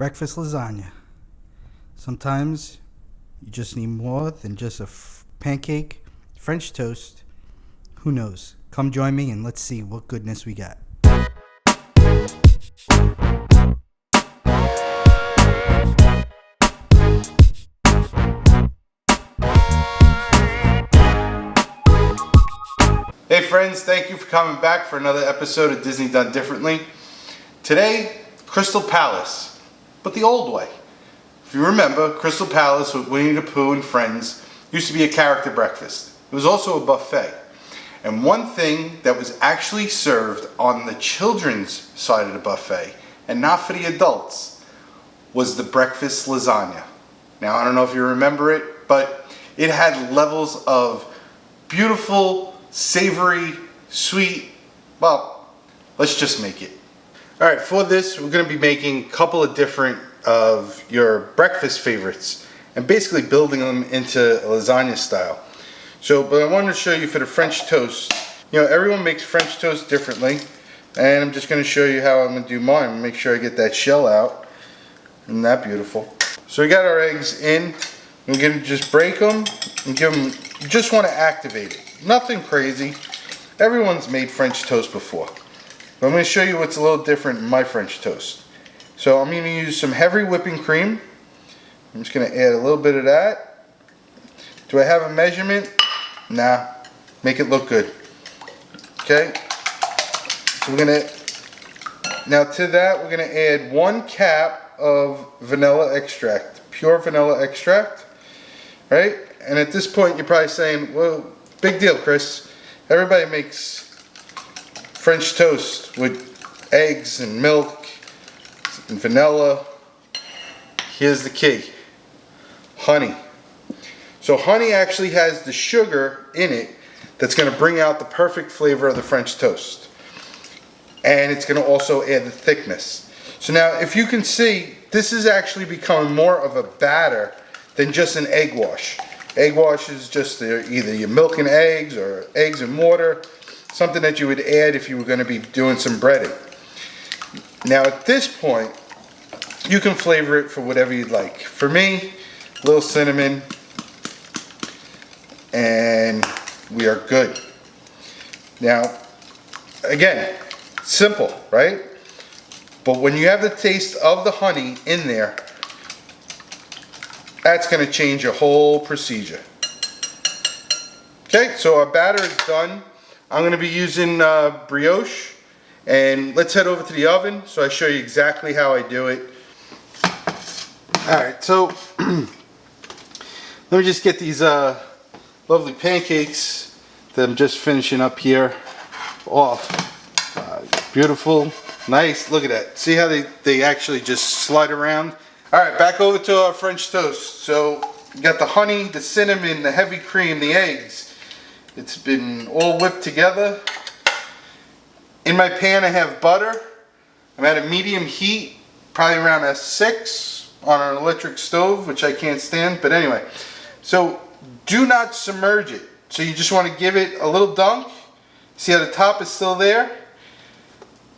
breakfast lasagna. Sometimes you just need more than just a pancake, French toast. Who knows? Come join me and let's see what goodness we got. Hey friends, thank you for coming back for another episode of Disney Done Differently. Today, Crystal Palace, but the old way. If you remember, Crystal Palace with Winnie the Pooh and friends used to be a character breakfast. It was also a buffet. And one thing that was actually served on the children's side of the buffet, and not for the adults, was the breakfast lasagna. Now, I don't know if you remember it, but it had levels of beautiful, savory, sweet. Well, let's just make it. All right, for this, we're going to be making a couple of different of your breakfast favorites and basically building them into a lasagna style. So, but I wanted to show you for the French toast. You know, everyone makes French toast differently, and I'm just going to show you how I'm going to do mine. Make sure I get that shell out. Isn't that beautiful? So we got our eggs in. We're going to just break them and give them. You just want to activate it. Nothing crazy. Everyone's made French toast before. But I'm going to show you what's a little different in my French toast. So I'm going to use some heavy whipping cream. I'm just going to add a little bit of that. Do I have a measurement? Nah. Make it look good. Okay. So we're going to, now to that we're going to add 1 cap of vanilla extract. Pure vanilla extract. Right? And at this point you're probably saying, well, big deal, Chris. Everybody makes French toast with eggs and milk and vanilla. Here's the key. Honey. So honey actually has the sugar in it that's going to bring out the perfect flavor of the French toast. And it's going to also add the thickness. So now if you can see, this is actually becoming more of a batter than just an egg wash. Egg wash is just either your milk and eggs or eggs and water, something that you would add if you were going to be doing some breading. Now at this point, you can flavor it for whatever you'd like. For me, a little cinnamon, and we are good. Now, again, simple, right? But when you have the taste of the honey in there, that's going to change your whole procedure. Okay, so our batter is done. I'm going to be using brioche, and let's head over to the oven so I show you exactly how I do it. Alright, so let me just get these lovely pancakes that I'm just finishing up here off. Beautiful, nice, look at that. See how they actually just slide around? Alright, back over to our French toast. So, you got the honey, the cinnamon, the heavy cream, the eggs. It's been all whipped together. In my pan I have butter. I'm at a medium heat, probably around a 6 on an electric stove, which I can't stand, but anyway. So, do not submerge it. So you just want to give it a little dunk. See how the top is still there?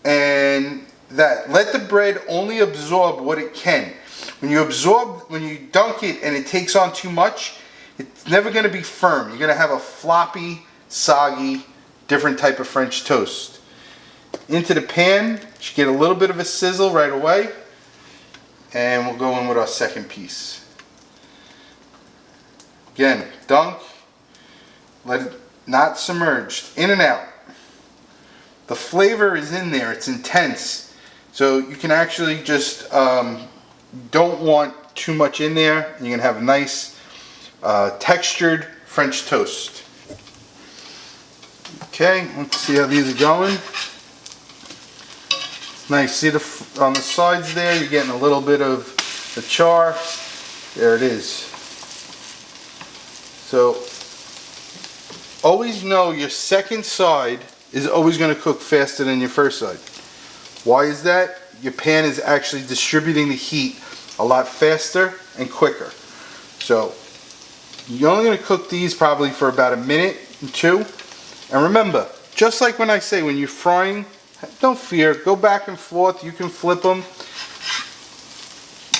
And that. Let the bread only absorb what it can. When you dunk it and it takes on too much, it's never going to be firm. You're going to have a floppy, soggy, different type of French toast. Into the pan, you get a little bit of a sizzle right away. And we'll go in with our second piece. Again, dunk. Let it not submerged. In and out. The flavor is in there. It's intense. So you can actually just don't want too much in there. You're going to have a nice textured French toast. Okay, let's see how these are going. Nice. See on the sides there, you're getting a little bit of the char. There it is. So always know your second side is always going to cook faster than your first side. Why is that? Your pan is actually distributing the heat a lot faster and quicker. So you're only going to cook these probably for about a minute and 2. And remember, just like when I say when you're frying, don't fear, go back and forth. You can flip them.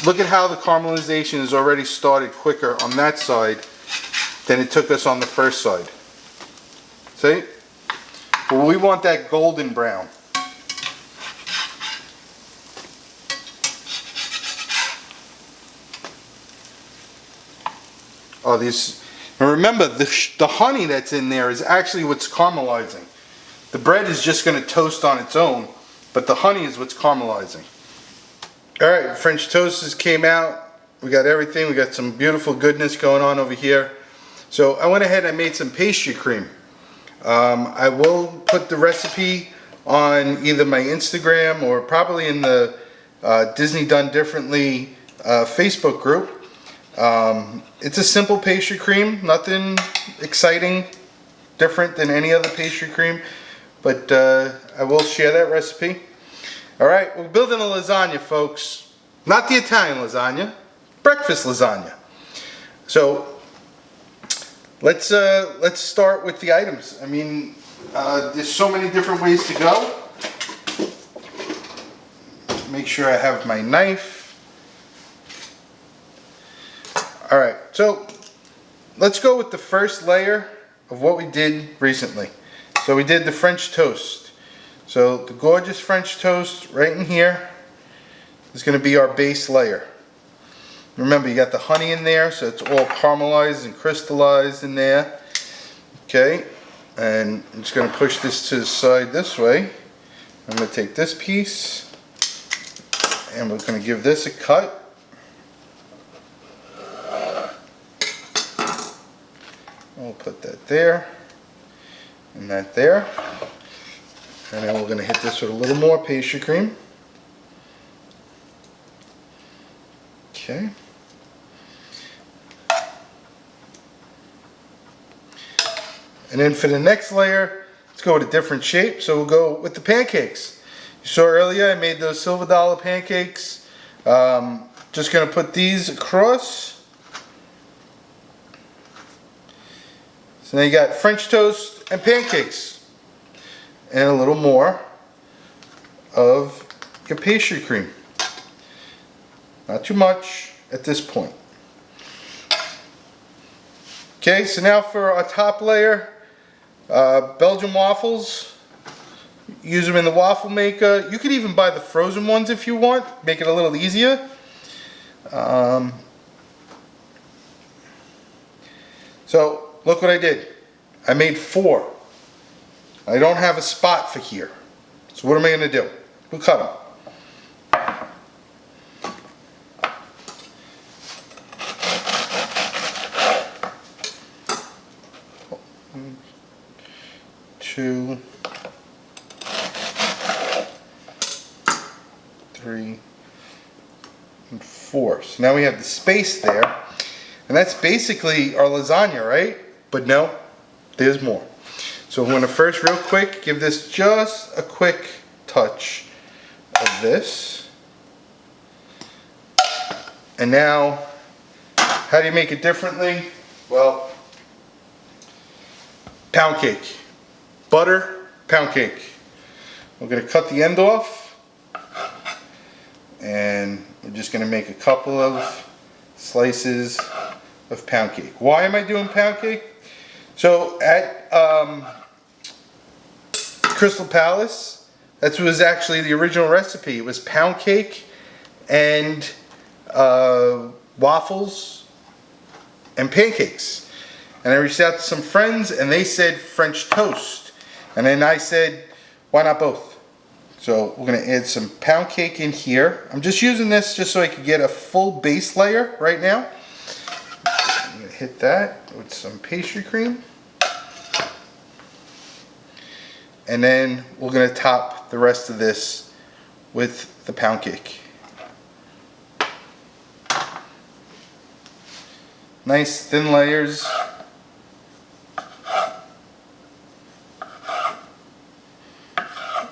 look at how the caramelization has already started quicker on that side than it took us on the first side. See? Well, we want that golden brown. Oh, these, and remember the honey that's in there is actually what's caramelizing. The bread is just going to toast on its own, but the honey is what's caramelizing. Alright, French toasters came out. We got everything. We got some beautiful goodness going on over here. So I went ahead and made some pastry cream. I will put the recipe on either my Instagram or probably in the Disney Done Differently Facebook group. It's a simple pastry cream, nothing exciting, different than any other pastry cream, but I will share that recipe. Alright, we're building a lasagna, folks. Not the Italian lasagna, breakfast lasagna. So let's start with the items. I mean, there's so many different ways to go. Make sure I have my knife. Alright, so let's go with the first layer of what we did recently. So we did the French toast. So the gorgeous French toast right in here is going to be our base layer. Remember, you got the honey in there, so it's all caramelized and crystallized in there. Okay, and I'm just going to push this to the side this way. I'm going to take this piece and we're going to give this a cut. We'll put that there and that there. And then we're going to hit this with a little more pastry cream. Okay. And then for the next layer, let's go with a different shape. So we'll go with the pancakes. You saw earlier I made those silver dollar pancakes. Just going to put these across. So now you got French toast and pancakes. And a little more of your pastry cream. Not too much at this point. Okay, so now for our top layer, Belgian waffles. Use them in the waffle maker. You could even buy the frozen ones if you want. Make it a little easier. So look what I did. I made 4. I don't have a spot for here. So what am I going to do? We'll cut them. One, 2, 3, and 4. So now we have the space there. And that's basically our lasagna, right? But no, there's more. So I'm going to first real quick give this just a quick touch of this. And now, how do you make it differently? Well, pound cake. Butter, pound cake. We're going to cut the end off. And we're just going to make a couple of slices of pound cake. Why am I doing pound cake? So at Crystal Palace, that was actually the original recipe. It was pound cake and waffles and pancakes. And I reached out to some friends and they said French toast. And then I said, why not both? So we're going to add some pound cake in here. I'm just using this just so I could get a full base layer right now. I'm going to hit that with some pastry cream. And then we're going to top the rest of this with the pound cake. Nice thin layers.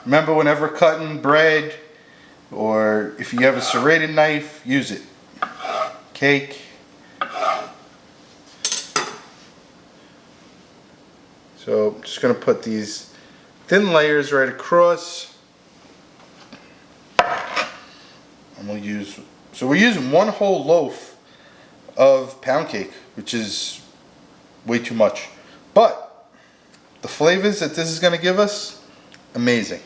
Remember, whenever cutting bread, or if you have a serrated knife, use it. Cake. So I'm just going to put these thin layers right across. And we'll use So we're using one whole loaf of pound cake, which is way too much. But the flavors that this is going to give us, amazing.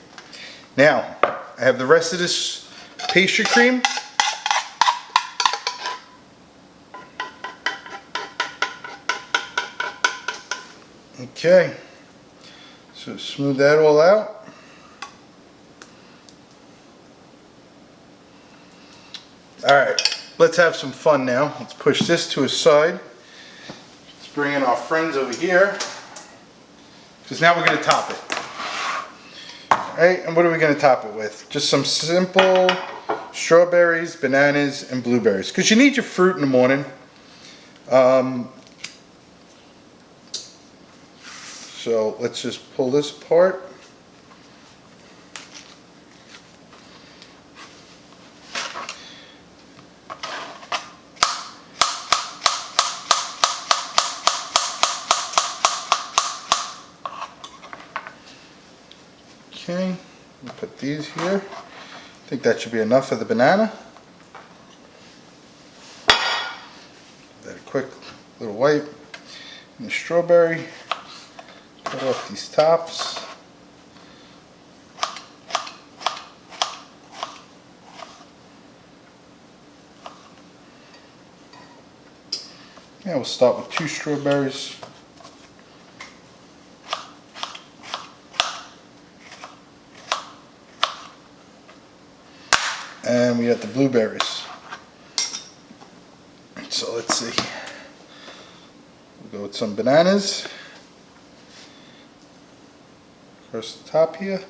Now, I have the rest of this pastry cream. Okay, so smooth that all out. Alright, let's have some fun now. Let's push this to a side. Let's bring in our friends over here. Because now we're going to top it. Alright, and what are we going to top it with? Just some simple strawberries, bananas, and blueberries. Because you need your fruit in the morning. So let's just pull this apart. Okay, we'll put these here. I think that should be enough for the banana. That a quick little wipe. And the strawberry. Cut off these tops. Yeah, we'll start with 2 strawberries. And we got the blueberries. So let's see. We'll go with some bananas. Across the top here.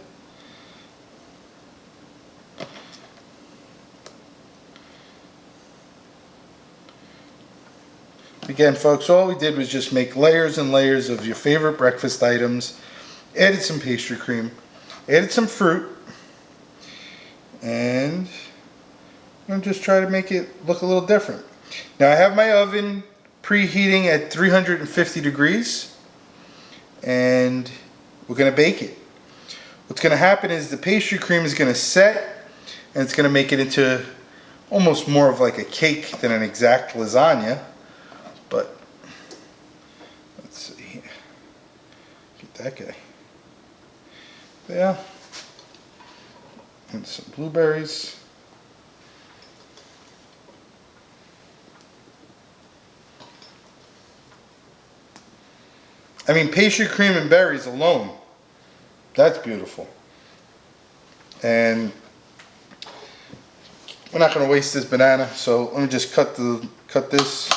Again, folks, all we did was just make layers and layers of your favorite breakfast items. Added some pastry cream. Added some fruit. And I'm going to just try to make it look a little different. Now I have my oven preheating at 350 degrees. And we're going to bake it. What's going to happen is the pastry cream is going to set, and it's going to make it into almost more of like a cake than an exact lasagna. But let's see here. Get that guy. There. And some blueberries. I mean, pastry cream and berries alone, that's beautiful. And we're not going to waste this banana, so let me just cut this.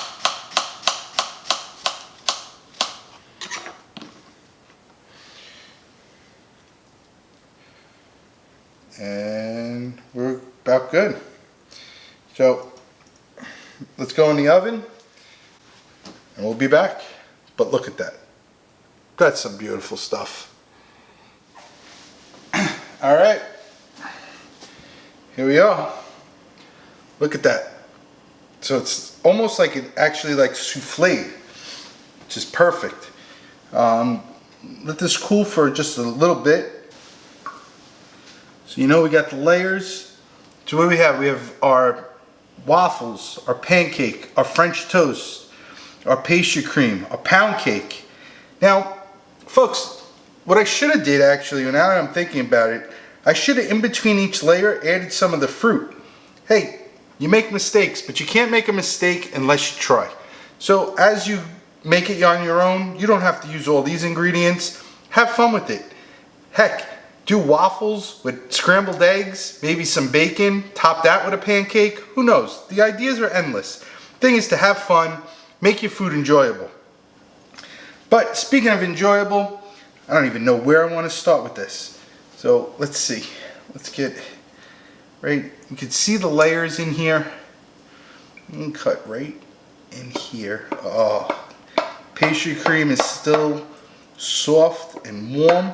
And we're about good. So let's go in the oven and we'll be back. But look at that. That's some beautiful stuff. All right. Here we are. Look at that. So it's almost like it actually like soufflé, which is perfect. Let this cool for just a little bit. So you know we got the layers. So what do we have? We have our waffles, our pancake, our French toast, our pastry cream, our pound cake. Now, folks, what I should have did actually, now that I'm thinking about it, I should have in between each layer added some of the fruit. Hey, you make mistakes, but you can't make a mistake unless you try. So as you make it on your own, you don't have to use all these ingredients. Have fun with it. Heck, do waffles with scrambled eggs, maybe some bacon, top that with a pancake. Who knows? The ideas are endless. Thing is to have fun, make your food enjoyable. But speaking of enjoyable, I don't even know where I want to start with this. So let's see. Let's get right. You can see the layers in here. And cut right in here. Oh, pastry cream is still soft and warm.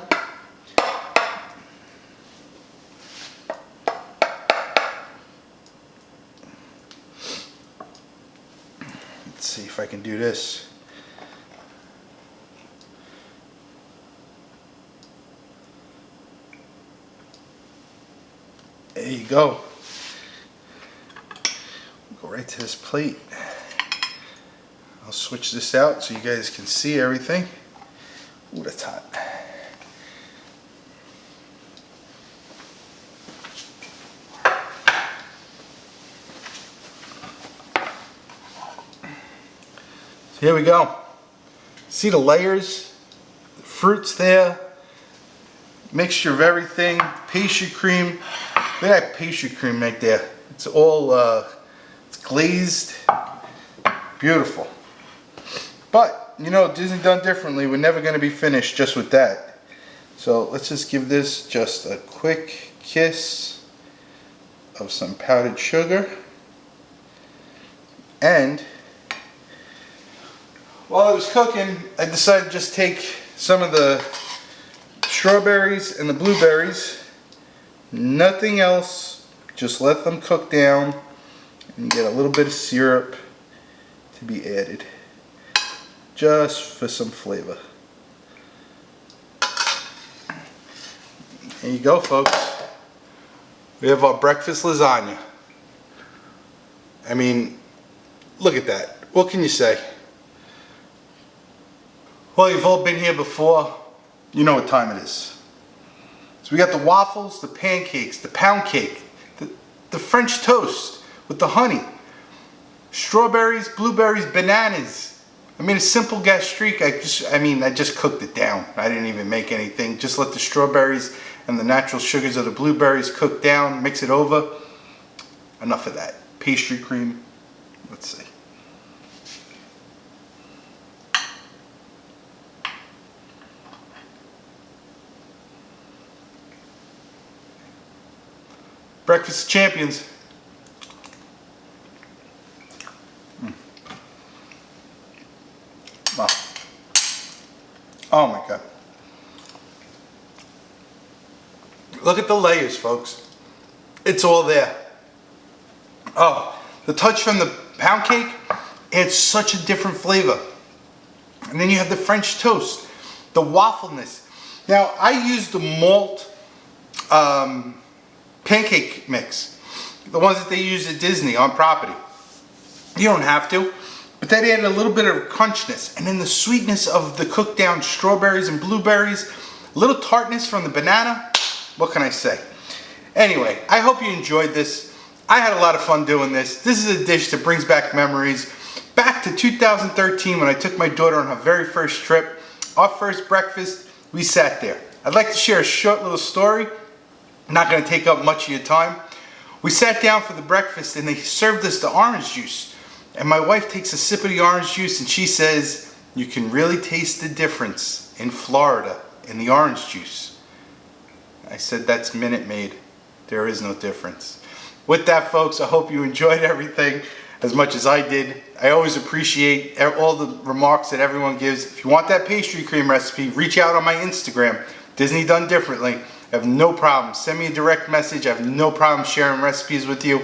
Let's see if I can do this. There you go. Go right to this plate. I'll switch this out so you guys can see everything. Ooh, that's hot. So here we go. See the layers? The fruits there. Mixture of everything. Pastry cream. Look at that pastry cream right there. It's all it's glazed. Beautiful. But, you know, Disney done differently. We're never going to be finished just with that. So let's just give this just a quick kiss of some powdered sugar. And while I was cooking, I decided to just take some of the strawberries and the blueberries. Nothing else. Just let them cook down and get a little bit of syrup to be added. Just for some flavor. There you go, folks. We have our breakfast lasagna. I mean, look at that. What can you say? Well, you've all been here before. You know what time it is. So we got the waffles, the pancakes, the pound cake, the French toast with the honey, strawberries, blueberries, bananas. I mean, a simple gastrique. I just cooked it down. I didn't even make anything. Just let the strawberries and the natural sugars of the blueberries cook down. Mix it over. Enough of that. Pastry cream. Let's see. Breakfast champions. Wow. Oh my God. Look at the layers, folks. It's all there. Oh, the touch from the pound cake adds such a different flavor. And then you have the French toast, the waffleness. Now, I use the malt pancake mix, the ones that they use at Disney on property. You don't have to. But that added a little bit of crunchness, and then the sweetness of the cooked down strawberries and blueberries, a little tartness from the banana. What can I say? Anyway, I hope you enjoyed this. I had a lot of fun doing this. This is a dish that brings back memories. Back to 2013 when I took my daughter on her very first trip. Our first breakfast, we sat there. I'd like to share a short little story. I'm not going to take up much of your time. We sat down for the breakfast and they served us the orange juice. And my wife takes a sip of the orange juice and she says, you can really taste the difference in Florida in the orange juice. I said, that's Minute Maid. There is no difference. With that, folks, I hope you enjoyed everything as much as I did. I always appreciate all the remarks that everyone gives. If you want that pastry cream recipe, reach out on my Instagram, Disney Done Differently. I have no problem. Send me a direct message. I have no problem sharing recipes with you.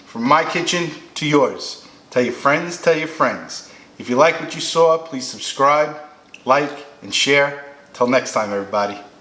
From my kitchen to yours. Tell your friends, tell your friends. If you like what you saw, please subscribe, like, and share. Till next time, everybody.